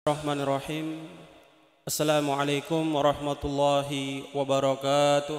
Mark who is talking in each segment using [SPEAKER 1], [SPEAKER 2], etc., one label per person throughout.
[SPEAKER 1] Bismillahirrahmanirrahim. Assalamualaikum warahmatullahi wabarakatuh.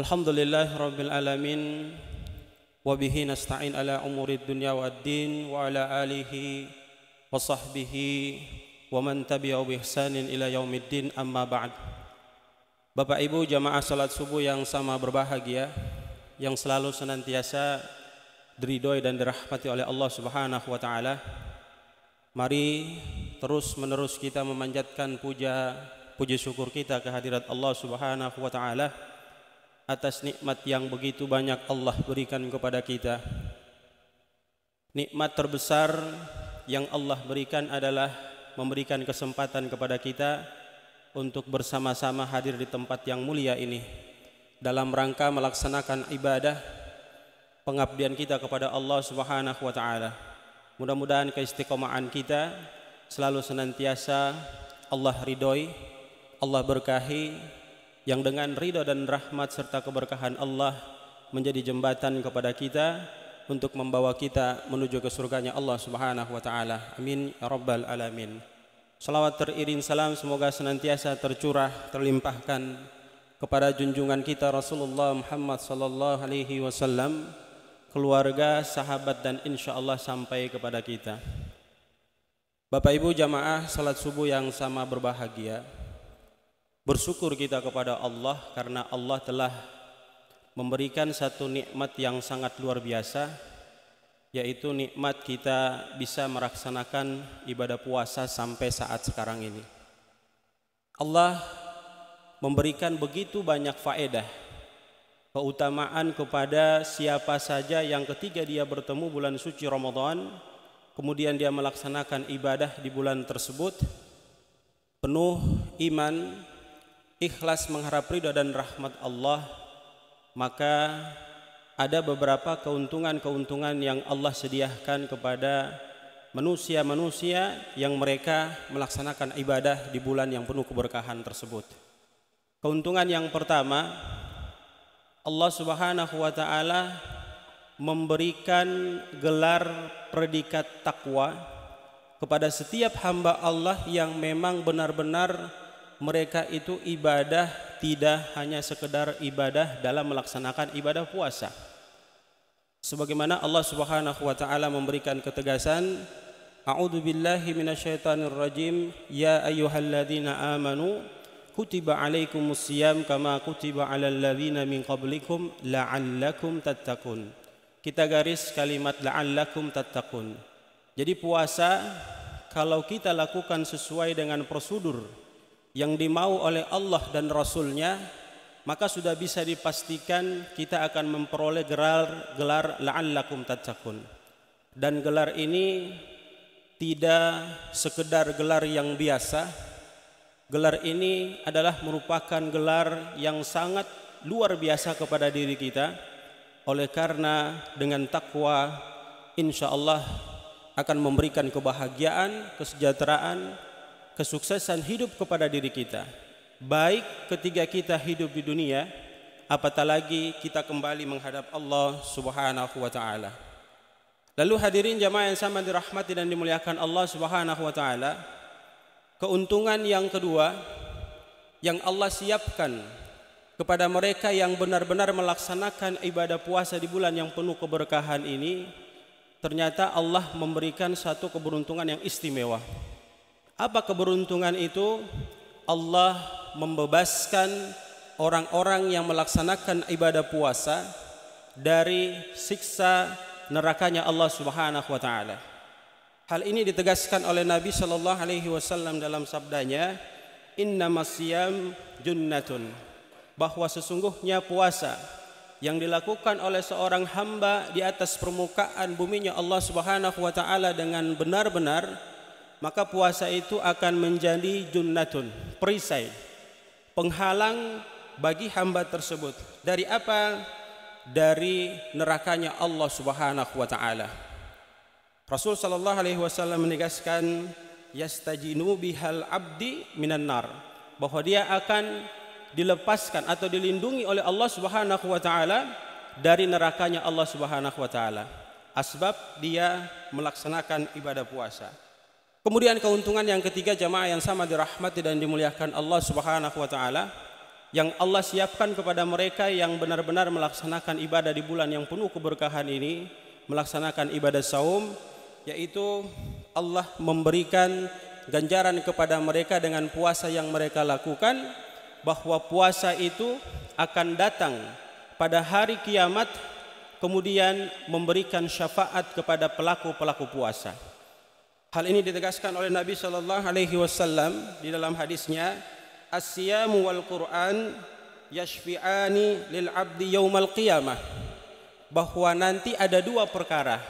[SPEAKER 1] Alhamdulillahirabbil alamin wa bihi nasta'in ala umurid dunya waddin wa ala alihi wa sahbihi wa man tabi'ahu bi ihsanin ila yaumiddin, amma ba'd. Bapak Ibu jamaah salat subuh yang sama berbahagia, yang selalu senantiasa diridhoi dan dirahmati oleh Allah Subhanahu wa taala. Mari terus menerus kita memanjatkan puji syukur kita kehadirat Allah Subhanahu wa taala atas nikmat yang begitu banyak Allah berikan kepada kita. Nikmat terbesar yang Allah berikan adalah memberikan kesempatan kepada kita untuk bersama-sama hadir di tempat yang mulia ini dalam rangka melaksanakan ibadah pengabdian kita kepada Allah Subhanahu wa taala. Mudah-mudahan keistiqomahan kita selalu senantiasa Allah ridhoi, Allah berkahi, yang dengan ridha dan rahmat serta keberkahan Allah menjadi jembatan kepada kita untuk membawa kita menuju ke surganya Allah Subhanahu wa taala. Amin ya rabbal alamin. Salawat teriring salam semoga senantiasa tercurah, terlimpahkan kepada junjungan kita Rasulullah Muhammad sallallahu alaihi wasallam, keluarga, sahabat, dan insya Allah sampai kepada kita. Bapak Ibu jamaah salat subuh yang sama berbahagia, bersyukur kita kepada Allah karena Allah telah memberikan satu nikmat yang sangat luar biasa, yaitu nikmat kita bisa melaksanakan ibadah puasa sampai saat sekarang ini. Allah memberikan begitu banyak faedah, keutamaan kepada siapa saja yang ketika dia bertemu bulan suci Ramadan, kemudian dia melaksanakan ibadah di bulan tersebut penuh iman, ikhlas mengharap ridha dan rahmat Allah, maka ada beberapa keuntungan-keuntungan yang Allah sediakan kepada manusia-manusia yang mereka melaksanakan ibadah di bulan yang penuh keberkahan tersebut. Keuntungan yang pertama, Allah Subhanahu wa taala memberikan gelar predikat takwa kepada setiap hamba Allah yang memang benar-benar mereka itu ibadah tidak hanya sekedar ibadah dalam melaksanakan ibadah puasa. Sebagaimana Allah Subhanahu wa taala memberikan ketegasan, A'udzubillahi minasyaitonirrajim, ya ayyuhalladzina amanu kutiba alaikumusiyam kama kutiba alal ladzina min qablikum la'allakum tattaqun. Kita garis kalimat la'allakum tattaqun. Jadi puasa kalau kita lakukan sesuai dengan prosedur yang dimau oleh Allah dan Rasulnya, maka sudah bisa dipastikan kita akan memperoleh gelar la'allakum tattaqun. Dan gelar ini tidak sekedar gelar yang biasa. Gelar ini adalah merupakan gelar yang sangat luar biasa kepada diri kita. Oleh karena dengan takwa insya Allah akan memberikan kebahagiaan, kesejahteraan, kesuksesan hidup kepada diri kita, baik ketika kita hidup di dunia, apatah lagi kita kembali menghadap Allah Subhanahu wa taala. Lalu hadirin jamaah yang sama dirahmati dan dimuliakan Allah Subhanahu wa taala, keuntungan yang kedua yang Allah siapkan kepada mereka yang benar-benar melaksanakan ibadah puasa di bulan yang penuh keberkahan ini, ternyata Allah memberikan satu keberuntungan yang istimewa. Apa keberuntungan itu? Allah membebaskan orang-orang yang melaksanakan ibadah puasa dari siksa nerakanya Allah Subhanahu wa taala. Hal ini ditegaskan oleh Nabi sallallahu alaihi wasallam dalam sabdanya, innamas siyam junnatun, bahwa sesungguhnya puasa yang dilakukan oleh seorang hamba di atas permukaan buminya Allah Subhanahu wa taala dengan benar-benar, maka puasa itu akan menjadi junnatun, perisai, penghalang bagi hamba tersebut. Dari apa? Dari nerakanya Allah Subhanahu wa taala. Rasul sallallahu alaihi wasallam menegaskan, yastajinu bihal abdi minan nar, bahwa dia akan dilepaskan atau dilindungi oleh Allah Subhanahu wa taala dari nerakanya Allah Subhanahu wa taala. asbab dia melaksanakan ibadah puasa. Kemudian keuntungan yang ketiga jamaah yang sama dirahmati dan dimuliakan Allah Subhanahu wa taala, yang Allah siapkan kepada mereka yang benar-benar melaksanakan ibadah di bulan yang penuh keberkahan ini, melaksanakan ibadah saum, yaitu Allah memberikan ganjaran kepada mereka dengan puasa yang mereka lakukan, bahwa puasa itu akan datang pada hari kiamat kemudian memberikan syafaat kepada pelaku-pelaku puasa. Hal ini ditegaskan oleh Nabi sallallahu alaihi wasallam di dalam hadisnya, as-siyamu wal Qur'an yashfi'ani lil 'abdi yaumal qiyamah, bahwa nanti ada dua perkara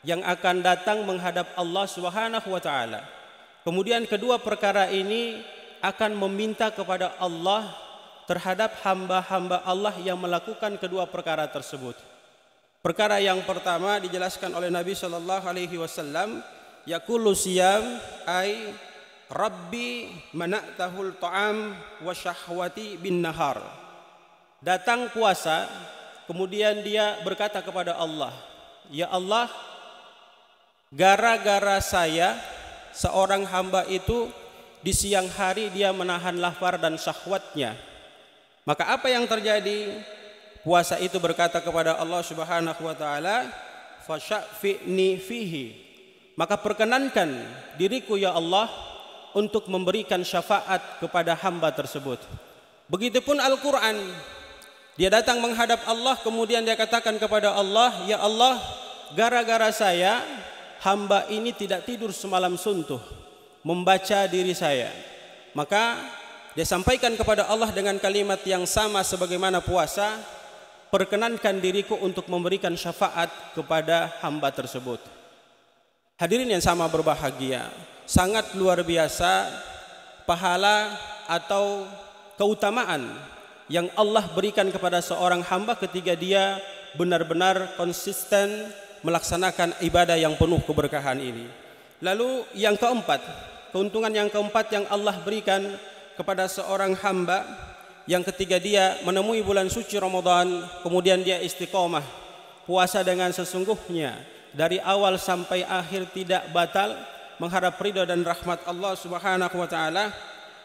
[SPEAKER 1] yang akan datang menghadap Allah Subhanahu wa taala. Kemudian kedua perkara ini akan meminta kepada Allah terhadap hamba-hamba Allah yang melakukan kedua perkara tersebut. Perkara yang pertama dijelaskan oleh Nabi sallallahu alaihi wasallam, yaqulu siyam ay rabbi mana'tahul ta'am wa syahwati bin nahar. Datang puasa, kemudian dia berkata kepada Allah, ya Allah, gara-gara saya seorang hamba itu di siang hari dia menahan lapar dan syahwatnya. Maka apa yang terjadi? Puasa itu berkata kepada Allah Subhanahu wa taala, fasyafi'ni fihi. Maka perkenankan diriku ya Allah untuk memberikan syafaat kepada hamba tersebut. Begitupun Al-Qur'an. Dia datang menghadap Allah, kemudian dia katakan kepada Allah, ya Allah, gara-gara saya hamba ini tidak tidur semalam suntuh membaca diri saya. Maka dia sampaikan kepada Allah dengan kalimat yang sama sebagaimana puasa, perkenankan diriku untuk memberikan syafaat kepada hamba tersebut. Hadirin yang sama berbahagia, sangat luar biasa pahala atau keutamaan yang Allah berikan kepada seorang hamba ketika dia benar-benar konsisten melaksanakan ibadah yang penuh keberkahan ini. Lalu yang keempat, keuntungan yang keempat yang Allah berikan kepada seorang hamba yang ketika dia menemui bulan suci Ramadan, kemudian dia istiqomah puasa dengan sesungguhnya dari awal sampai akhir tidak batal, mengharap ridha dan rahmat Allah Subhanahu wa taala,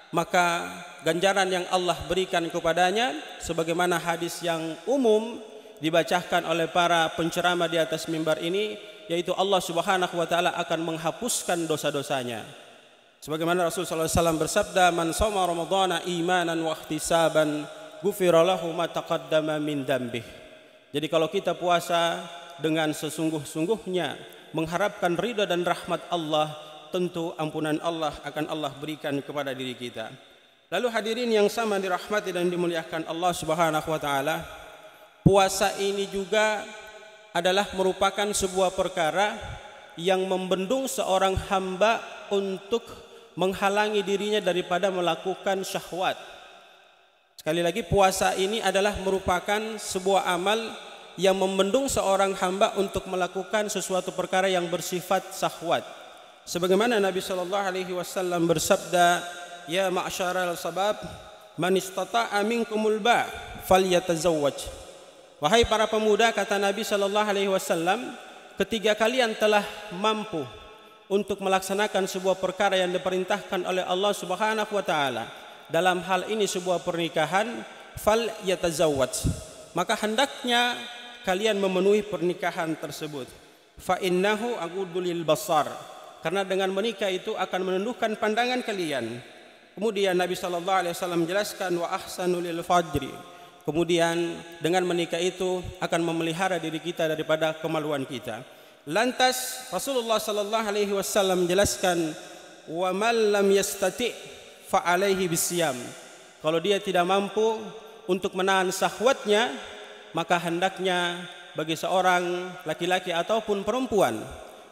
[SPEAKER 1] maka ganjaran yang Allah berikan kepadanya sebagaimana hadis yang umum dibacakan oleh para penceramah di atas mimbar ini, yaitu Allah Subhanahu wa taala akan menghapuskan dosa-dosanya. Sebagaimana Rasulullah SAW bersabda, man shoma ramadhana imanan wa ihtisaban ghufira lahu ma taqaddama min dambih. Jadi kalau kita puasa dengan sesungguh-sungguhnya mengharapkan ridha dan rahmat Allah, tentu ampunan Allah akan Allah berikan kepada diri kita. Lalu hadirin yang sama dirahmati dan dimuliakan Allah Subhanahu wa taala, puasa ini juga adalah merupakan sebuah perkara yang membendung seorang hamba untuk menghalangi dirinya daripada melakukan syahwat. Sekali lagi, puasa ini adalah merupakan sebuah amal yang membendung seorang hamba untuk melakukan sesuatu perkara yang bersifat syahwat. Sebagaimana Nabi sallallahu alaihi wasallam bersabda, ya ma'syaral sabab man istata'a minkumul ba' falyatazawwaj. Wahai para pemuda, kata Nabi sallallahu alaihi wasallam, ketika kalian telah mampu untuk melaksanakan sebuah perkara yang diperintahkan oleh Allah Subhanahu wa taala, dalam hal ini sebuah pernikahan, falyatazawwaj, maka hendaknya kalian memenuhi pernikahan tersebut. Fa innahu aghuddu lil basar, karena dengan menikah itu akan menundukkan pandangan kalian. Kemudian Nabi sallallahu alaihi wasallam menjelaskan, wa ahsanu lil fajri, kemudian dengan menikah itu akan memelihara diri kita daripada kemaluan kita. Lantas Rasulullah sallallahu alaihi wasallam menjelaskan, wa man lam yastati fa alaihi bisyam, kalau dia tidak mampu untuk menahan syahwatnya, maka hendaknya bagi seorang laki-laki ataupun perempuan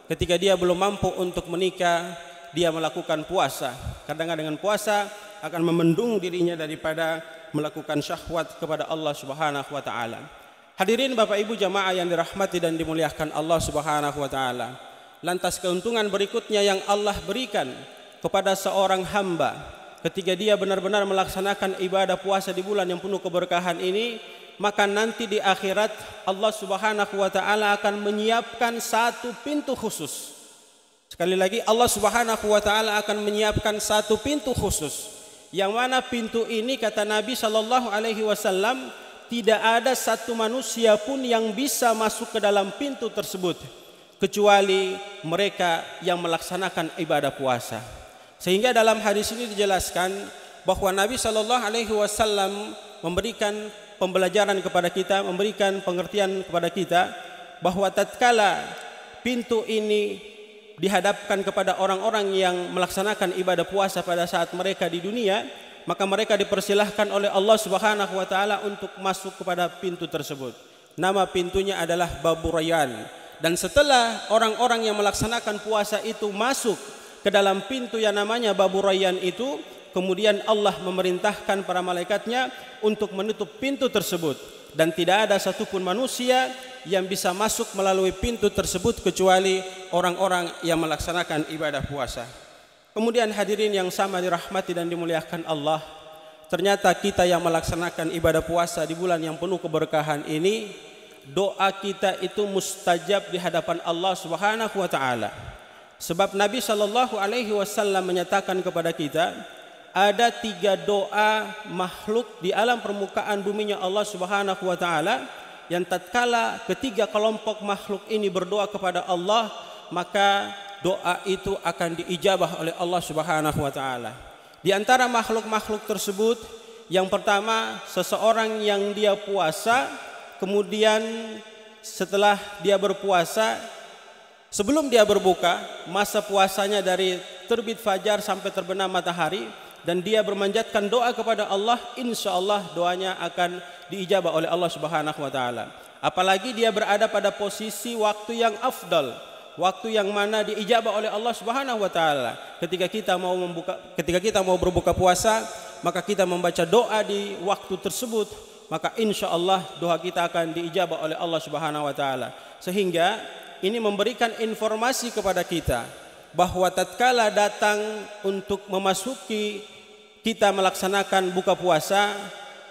[SPEAKER 1] ketika dia belum mampu untuk menikah, dia melakukan puasa. Kadang dengan puasa akan memendung dirinya daripada melakukan syahwat kepada Allah Subhanahu wa taala. Hadirin Bapak Ibu jamaah yang dirahmati dan dimuliakan Allah Subhanahu wa taala. Lantas keuntungan berikutnya yang Allah berikan kepada seorang hamba ketika dia benar-benar melaksanakan ibadah puasa di bulan yang penuh keberkahan ini, maka nanti di akhirat Allah Subhanahu wa taala akan menyiapkan satu pintu khusus. Sekali lagi, Allah Subhanahu wa taala akan menyiapkan satu pintu khusus, yang mana pintu ini kata Nabi sallallahu alaihi wasallam tidak ada satu manusia pun yang bisa masuk ke dalam pintu tersebut kecuali mereka yang melaksanakan ibadah puasa. Sehingga dalam hadis ini dijelaskan bahwa Nabi sallallahu alaihi wasallam memberikan pembelajaran kepada kita, memberikan pengertian kepada kita bahwa tatkala pintu ini dihadapkan kepada orang-orang yang melaksanakan ibadah puasa pada saat mereka di dunia, maka mereka dipersilahkan oleh Allah Subhanahu wa taala untuk masuk kepada pintu tersebut. Nama pintunya adalah Babur Rayyan. Dan setelah orang-orang yang melaksanakan puasa itu masuk ke dalam pintu yang namanya Babur Rayyan itu, kemudian Allah memerintahkan para malaikatnya untuk menutup pintu tersebut, dan tidak ada satupun manusia yang bisa masuk melalui pintu tersebut kecuali orang-orang yang melaksanakan ibadah puasa. Kemudian hadirin yang sama dirahmati dan dimuliakan Allah, ternyata kita yang melaksanakan ibadah puasa di bulan yang penuh keberkahan ini, doa kita itu mustajab di hadapan Allah Subhanahu wa taala. Sebab Nabi sallallahu alaihi wasallam menyatakan kepada kita, ada 3 doa makhluk di alam permukaan buminya Allah Subhanahu wa taala yang tatkala ketiga kelompok makhluk ini berdoa kepada Allah, maka doa itu akan diijabah oleh Allah Subhanahu wa taala. Di antara makhluk-makhluk tersebut, yang pertama seseorang yang dia puasa, kemudian setelah dia berpuasa, sebelum dia berbuka, masa puasanya dari terbit fajar sampai terbenam matahari, dan dia bermanjatkan doa kepada Allah, insya Allah doanya akan diijabah oleh Allah Subhanahu wa taala. Apalagi dia berada pada posisi waktu yang afdal, waktu yang mana diijabah oleh Allah Subhanahu wa taala. Ketika kita mau berbuka puasa, maka kita membaca doa di waktu tersebut, maka insya Allah doa kita akan diijabah oleh Allah Subhanahu wa taala. Sehingga ini memberikan informasi kepada kita bahwa tatkala datang untuk memasuki kita melaksanakan buka puasa,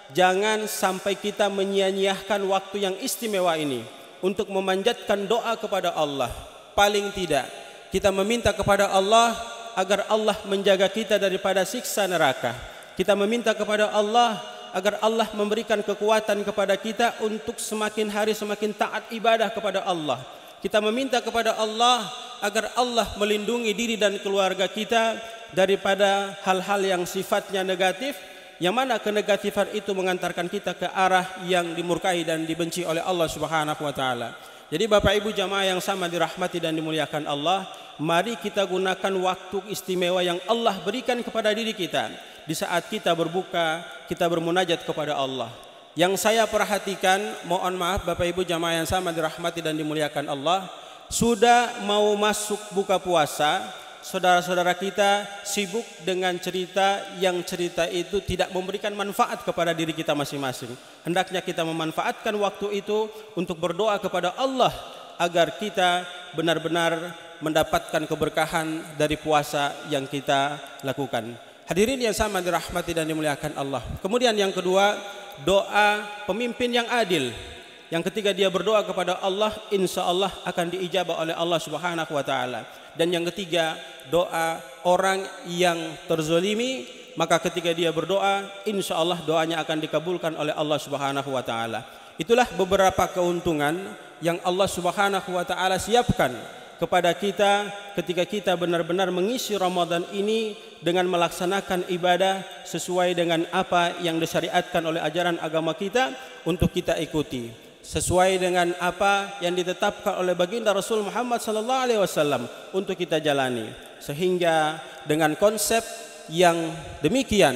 [SPEAKER 1] jangan sampai kita menyia-nyiakan waktu yang istimewa ini untuk memanjatkan doa kepada Allah. Paling tidak kita meminta kepada Allah agar Allah menjaga kita daripada siksa neraka. Kita meminta kepada Allah agar Allah memberikan kekuatan kepada kita untuk semakin hari semakin taat ibadah kepada Allah. Kita meminta kepada Allah agar Allah melindungi diri dan keluarga kita daripada hal-hal yang sifatnya negatif, yang mana kenegatifan itu mengantarkan kita ke arah yang dimurkai dan dibenci oleh Allah Subhanahu wa taala. Jadi Bapak Ibu jamaah yang sama dirahmati dan dimuliakan Allah, mari kita gunakan waktu istimewa yang Allah berikan kepada diri kita di saat kita berbuka, kita bermunajat kepada Allah. Yang saya perhatikan, mohon maaf Bapak Ibu jamaah yang sama dirahmati dan dimuliakan Allah, sudah mau masuk buka puasa, saudara-saudara kita sibuk dengan cerita yang cerita itu tidak memberikan manfaat kepada diri kita masing-masing. Hendaknya kita memanfaatkan waktu itu untuk berdoa kepada Allah agar kita benar-benar mendapatkan keberkahan dari puasa yang kita lakukan. Hadirin yang sama dirahmati dan dimuliakan Allah. Kemudian yang kedua, doa pemimpin yang adil. Yang ketiga, dia berdoa kepada Allah, insya Allah akan diijabah oleh Allah Subhanahu wa taala. Dan yang ketiga, doa orang yang terzolimi, maka ketika dia berdoa, insya Allah doanya akan dikabulkan oleh Allah Subhanahu wa taala. Itulah beberapa keuntungan yang Allah Subhanahu wa taala siapkan kepada kita ketika kita benar-benar mengisi Ramadan ini dengan melaksanakan ibadah sesuai dengan apa yang disyariatkan oleh ajaran agama kita untuk kita ikuti, sesuai dengan apa yang ditetapkan oleh baginda Rasul Muhammad sallallahu alaihi wasallam untuk kita jalani. Sehingga dengan konsep yang demikian,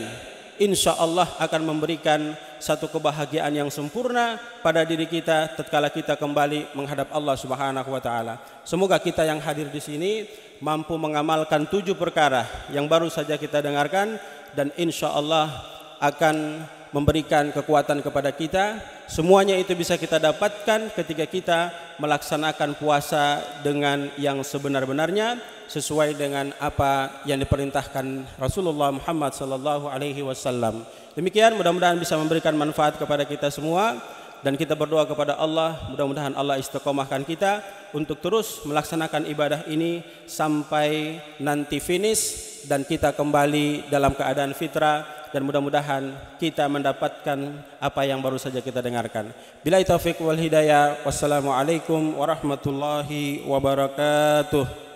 [SPEAKER 1] insya Allah akan memberikan satu kebahagiaan yang sempurna pada diri kita tatkala kita kembali menghadap Allah Subhanahu wa taala. Semoga kita yang hadir di sini mampu mengamalkan 7 perkara yang baru saja kita dengarkan, dan insya Allah akan memberikan kekuatan kepada kita. Semuanya itu bisa kita dapatkan ketika kita melaksanakan puasa dengan yang sebenar-benarnya, sesuai dengan apa yang diperintahkan Rasulullah Muhammad sallallahu alaihi wasallam. Demikian, mudah-mudahan bisa memberikan manfaat kepada kita semua. dan kita berdoa kepada Allah, mudah-mudahan Allah istiqomahkan kita untuk terus melaksanakan ibadah ini sampai nanti finish dan kita kembali dalam keadaan fitrah, dan mudah-mudahan kita mendapatkan apa yang baru saja kita dengarkan. Billahi taufiq wal hidayah. Wassalamualaikum warahmatullahi wabarakatuh.